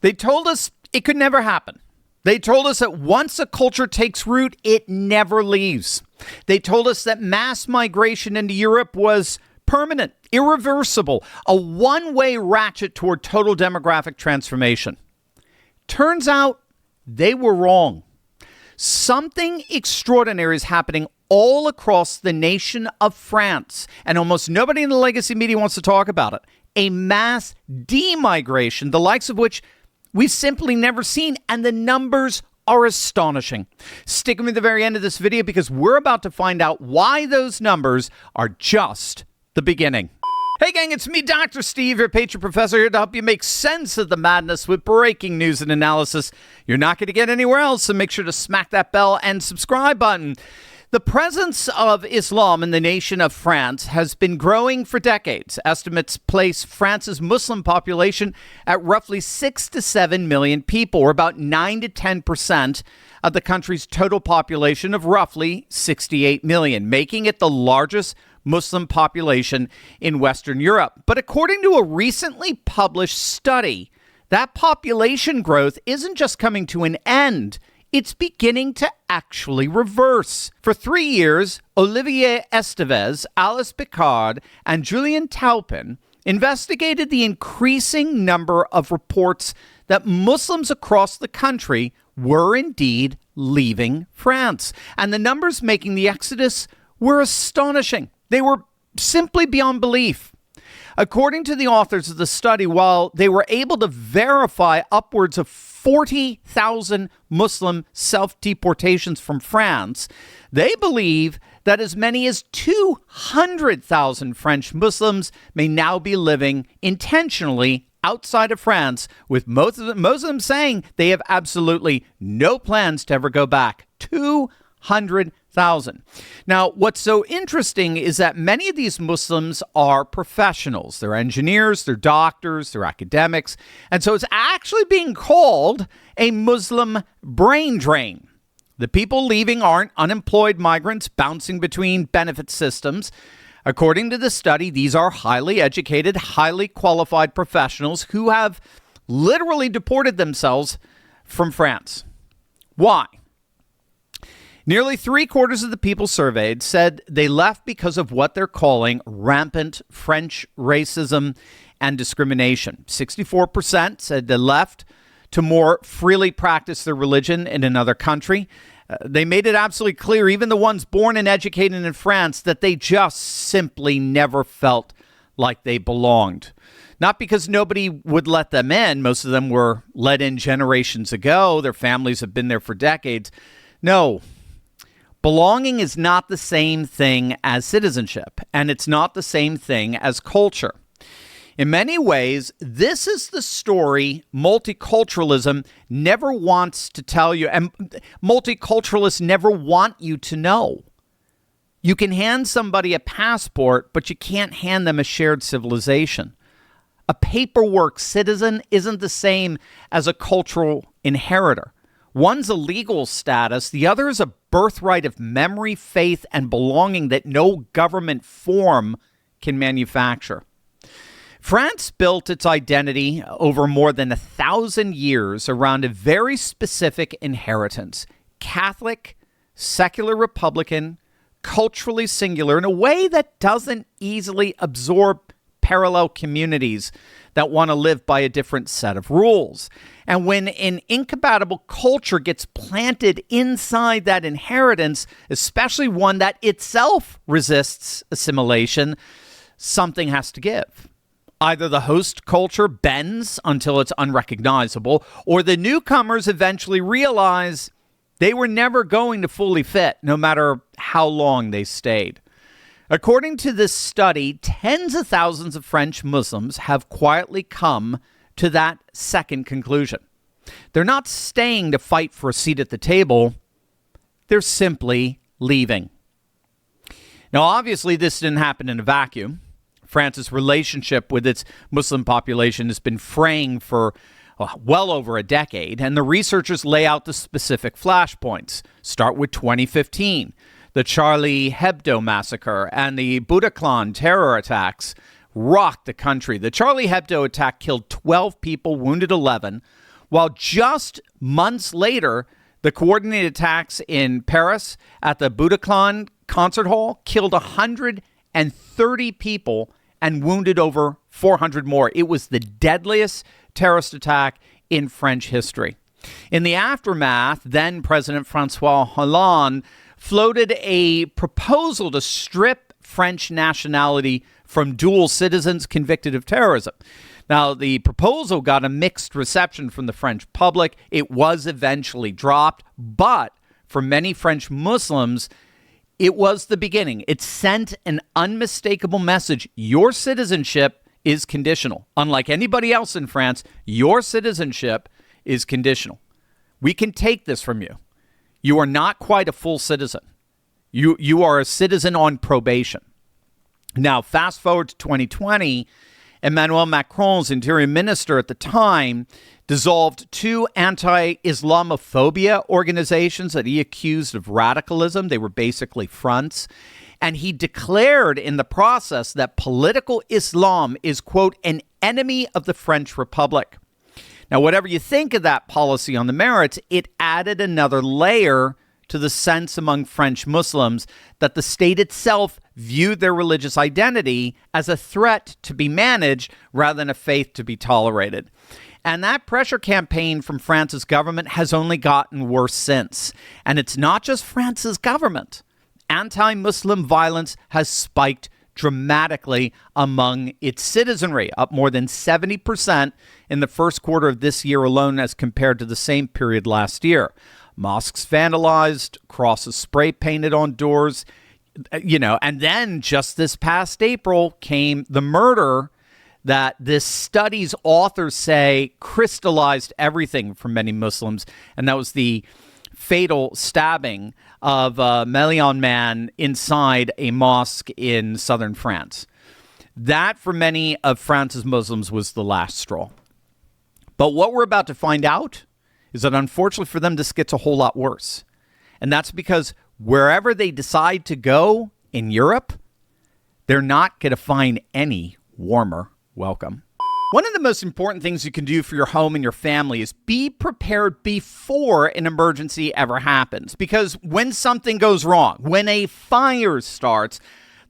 They told us it could never happen. They told us that once a culture takes root, it never leaves. They told us that mass migration into Europe was permanent, irreversible, a one-way ratchet toward total demographic transformation. Turns out they were wrong. Something extraordinary is happening all across the nation of France, and almost nobody in the legacy media wants to talk about it. A mass demigration, the likes of which we've simply never seen, and the numbers are astonishing. Stick with me to the very end of this video because we're about to find out why those numbers are just the beginning. Hey gang, it's me, Dr. Steve, your Patriot Professor, here to help you make sense of the madness with breaking news and analysis. You're not going to get anywhere else, so make sure to smack that bell and subscribe button. The presence of Islam in the nation of France has been growing for decades. Estimates place France's Muslim population at roughly 6 to 7 million people, or about 9 to 10% of the country's total population of roughly 68 million, making it the largest Muslim population in Western Europe. But according to a recently published study, that population growth isn't just coming to an end. It's beginning to actually reverse. For 3 years, Olivier Estevez, Alice Picard, and Julien Taupin investigated the increasing number of reports that Muslims across the country were indeed leaving France. And the numbers making the exodus were astonishing. They were simply beyond belief. According to the authors of the study, while they were able to verify upwards of 40,000 Muslim self-deportations from France, they believe that as many as 200,000 French Muslims may now be living intentionally outside of France, with most of them saying they have absolutely no plans to ever go back. 200,000. Now, what's so interesting is that many of these Muslims are professionals. They're engineers, they're doctors, they're academics. And so it's actually being called a Muslim brain drain. The people leaving aren't unemployed migrants bouncing between benefit systems. According to the study, these are highly educated, highly qualified professionals who have literally deported themselves from France. Why? Nearly 3/4 of the people surveyed said they left because of what they're calling rampant French racism and discrimination. 64% said they left to more freely practice their religion in another country. They made it absolutely clear, even the ones born and educated in France, that they just simply never felt like they belonged. Not because nobody would let them in. Most of them were let in generations ago. Their families have been there for decades. No. Belonging is not the same thing as citizenship, and it's not the same thing as culture. In many ways, this is the story multiculturalism never wants to tell you, and multiculturalists never want you to know. You can hand somebody a passport, but you can't hand them a shared civilization. A paperwork citizen isn't the same as a cultural inheritor. One's a legal status, the other is a birthright of memory, faith, and belonging that no government form can manufacture. France built its identity over more than 1,000 years around a very specific inheritance: Catholic, secular Republican, culturally singular, in a way that doesn't easily absorb parallel communities that want to live by a different set of rules. And when an incompatible culture gets planted inside that inheritance, especially one that itself resists assimilation, something has to give. Either the host culture bends until it's unrecognizable, or the newcomers eventually realize they were never going to fully fit, no matter how long they stayed. According to this study, tens of thousands of French Muslims have quietly come to that second conclusion. They're not staying to fight for a seat at the table. They're simply leaving. Now, obviously, this didn't happen in a vacuum. France's relationship with its Muslim population has been fraying for well over a decade, and the researchers lay out the specific flashpoints. Start with 2015. The Charlie Hebdo massacre and the Bataclan terror attacks rocked the country. The Charlie Hebdo attack killed 12 people, wounded 11, while just months later, the coordinated attacks in Paris at the Bataclan concert hall killed 130 people and wounded over 400 more. It was the deadliest terrorist attack in French history. In the aftermath, then President Francois Hollande floated a proposal to strip French nationality from dual citizens convicted of terrorism. Now, the proposal got a mixed reception from the French public. It was eventually dropped, but for many French Muslims, it was the beginning. It sent an unmistakable message. Your citizenship is conditional. Unlike anybody else in France, your citizenship is conditional. We can take this from you. You are not quite a full citizen. You are a citizen on probation. Now, fast forward to 2020, Emmanuel Macron's interior minister at the time dissolved two anti-Islamophobia organizations that he accused of radicalism. They were basically fronts. And he declared in the process that political Islam is, quote, an enemy of the French Republic. Now, whatever you think of that policy on the merits, it added another layer to the sense among French Muslims that the state itself viewed their religious identity as a threat to be managed rather than a faith to be tolerated. And that pressure campaign from France's government has only gotten worse since. And it's not just France's government. Anti-Muslim violence has spiked dramatically among its citizenry, up more than 70% in the first quarter of this year alone as compared to the same period last year. Mosques vandalized, crosses spray painted on doors, and then just this past April came the murder that this study's authors say crystallized everything for many Muslims, and that was the fatal stabbing of a Malian man inside a mosque in southern France. That, for many of France's Muslims, was the last straw. But what we're about to find out is that, unfortunately for them, this gets a whole lot worse. And that's because wherever they decide to go in Europe, they're not going to find any warmer welcome. One of the most important things you can do for your home and your family is be prepared before an emergency ever happens. Because when something goes wrong, when a fire starts,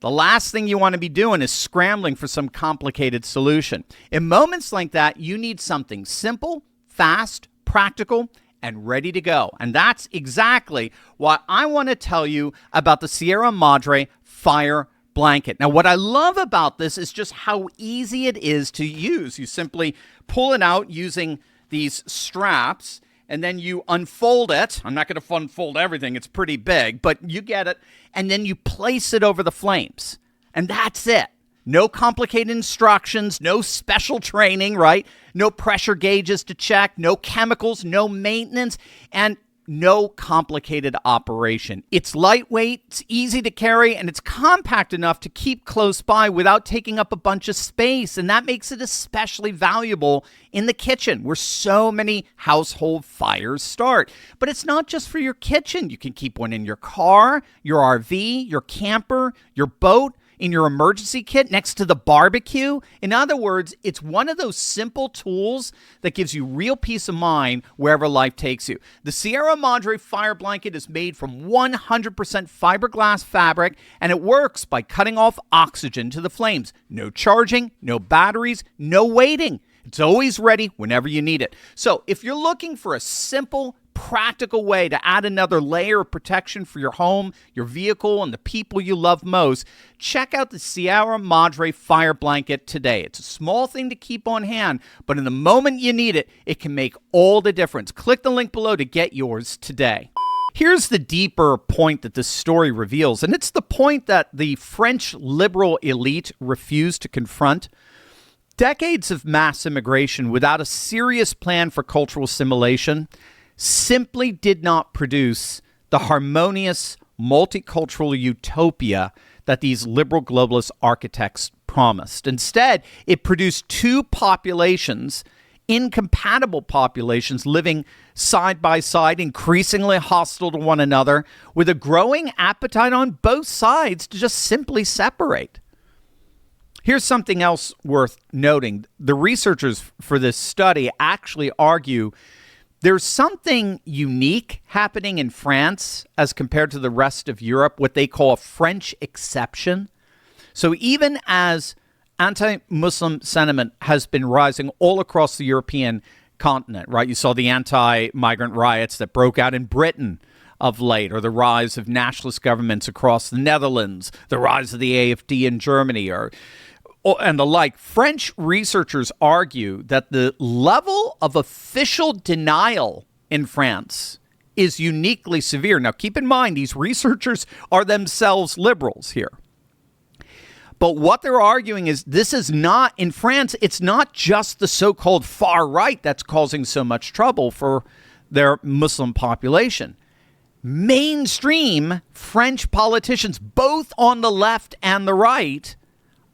the last thing you want to be doing is scrambling for some complicated solution. In moments like that, you need something simple, fast, practical, and ready to go. And that's exactly what I want to tell you about the Sierra Madre Fire Blanket. Now, what I love about this is just how easy it is to use. You simply pull it out using these straps, and then you unfold it. I'm not going to unfold everything. It's pretty big, but you get it. And then you place it over the flames. And that's it. No complicated instructions, no special training, right? No pressure gauges to check, no chemicals, no maintenance, and no complicated operation. It's lightweight, it's easy to carry, and it's compact enough to keep close by without taking up a bunch of space. And that makes it especially valuable in the kitchen, where so many household fires start. But it's not just for your kitchen. You can keep one in your car, your RV, your camper, your boat, in your emergency kit next to the barbecue. In other words, it's one of those simple tools that gives you real peace of mind wherever life takes you. The Sierra Madre Fire Blanket is made from 100% fiberglass fabric, and it works by cutting off oxygen to the flames. No charging, no batteries, no waiting. It's always ready whenever you need it. So if you're looking for a simple, practical way to add another layer of protection for your home, your vehicle, and the people you love most, check out the Sierra Madre Fire Blanket today. It's a small thing to keep on hand, but in the moment you need it, it can make all the difference. Click the link below to get yours today. Here's the deeper point that this story reveals, and it's the point that the French liberal elite refused to confront. Decades of mass immigration without a serious plan for cultural assimilation simply did not produce the harmonious multicultural utopia that these liberal globalist architects promised. Instead, it produced two populations, incompatible populations, living side by side, increasingly hostile to one another, with a growing appetite on both sides to just simply separate. Here's something else worth noting. The researchers for this study actually argue there's something unique happening in France as compared to the rest of Europe, what they call a French exception. So even as anti-Muslim sentiment has been rising all across the European continent, right? You saw the anti-migrant riots that broke out in Britain of late, or the rise of nationalist governments across the Netherlands, the rise of the AfD in Germany, and the like. French researchers argue that the level of official denial in France is uniquely severe. Now, keep in mind, these researchers are themselves liberals here. But what they're arguing is this is not, in France, it's not just the so-called far right that's causing so much trouble for their Muslim population. Mainstream French politicians, both on the left and the right,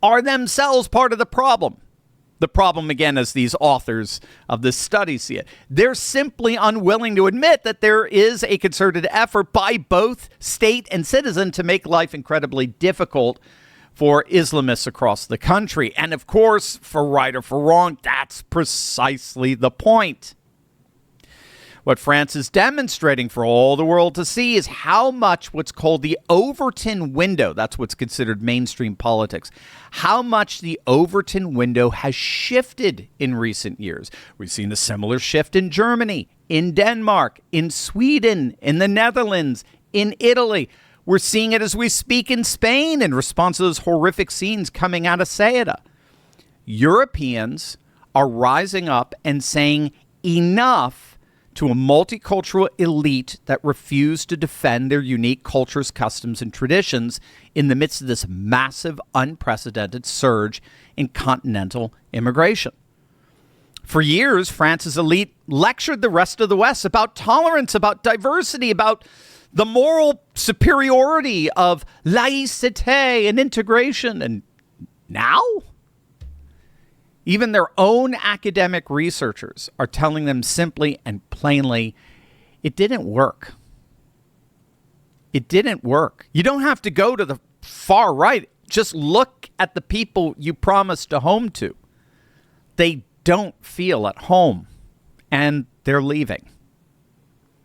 are themselves part of the problem. The problem, again, as these authors of this study see it, they're simply unwilling to admit that there is a concerted effort by both state and citizen to make life incredibly difficult for Islamists across the country. And of course, for right or for wrong, that's precisely the point. What France is demonstrating for all the world to see is how much what's called the Overton window, that's what's considered mainstream politics, how much the Overton window has shifted in recent years. We've seen a similar shift in Germany, in Denmark, in Sweden, in the Netherlands, in Italy. We're seeing it as we speak in Spain in response to those horrific scenes coming out of Ceuta. Europeans are rising up and saying enough to a multicultural elite that refuse to defend their unique cultures, customs, and traditions in the midst of this massive, unprecedented surge in continental immigration. For years, France's elite lectured the rest of the West about tolerance, about diversity, about the moral superiority of laïcité and integration. And now, even their own academic researchers are telling them simply and plainly, it didn't work. It didn't work. You don't have to go to the far right. Just look at the people you promised a home to. They don't feel at home, and they're leaving.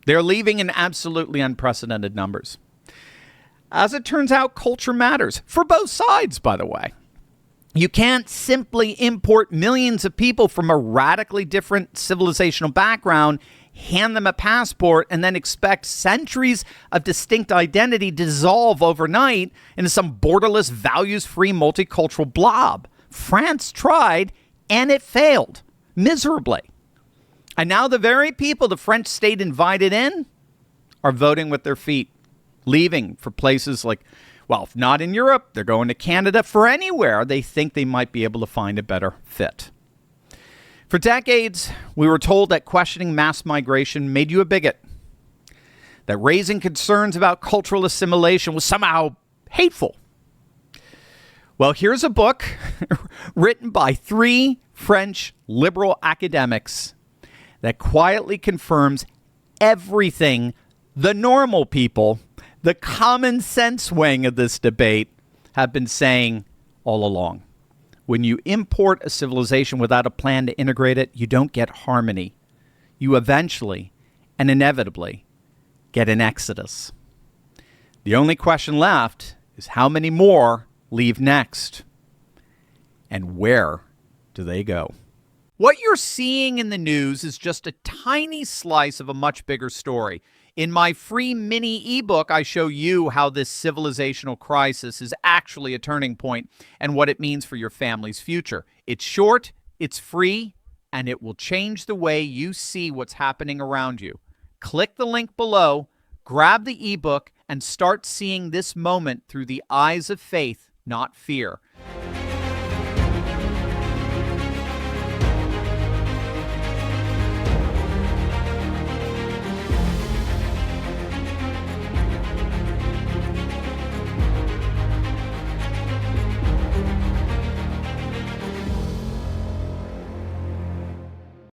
They're leaving in absolutely unprecedented numbers. As it turns out, culture matters for both sides, by the way. You can't simply import millions of people from a radically different civilizational background, hand them a passport, and then expect centuries of distinct identity to dissolve overnight into some borderless, values-free, multicultural blob. France tried, and it failed miserably. And now the very people the French state invited in are voting with their feet, leaving for places like, well, if not in Europe, they're going to Canada, for anywhere they think they might be able to find a better fit. For decades, we were told that questioning mass migration made you a bigot, that raising concerns about cultural assimilation was somehow hateful. Well, here's a book written by 3 French liberal academics that quietly confirms everything the normal people, the common sense wing of this debate, have been saying all along. When you import a civilization without a plan to integrate it, you don't get harmony. You eventually and inevitably get an exodus. The only question left is how many more leave next? And where do they go? What you're seeing in the news is just a tiny slice of a much bigger story. In my free mini ebook, I show you how this civilizational crisis is actually a turning point and what it means for your family's future. It's short, it's free, and it will change the way you see what's happening around you. Click the link below, grab the ebook, and start seeing this moment through the eyes of faith, not fear.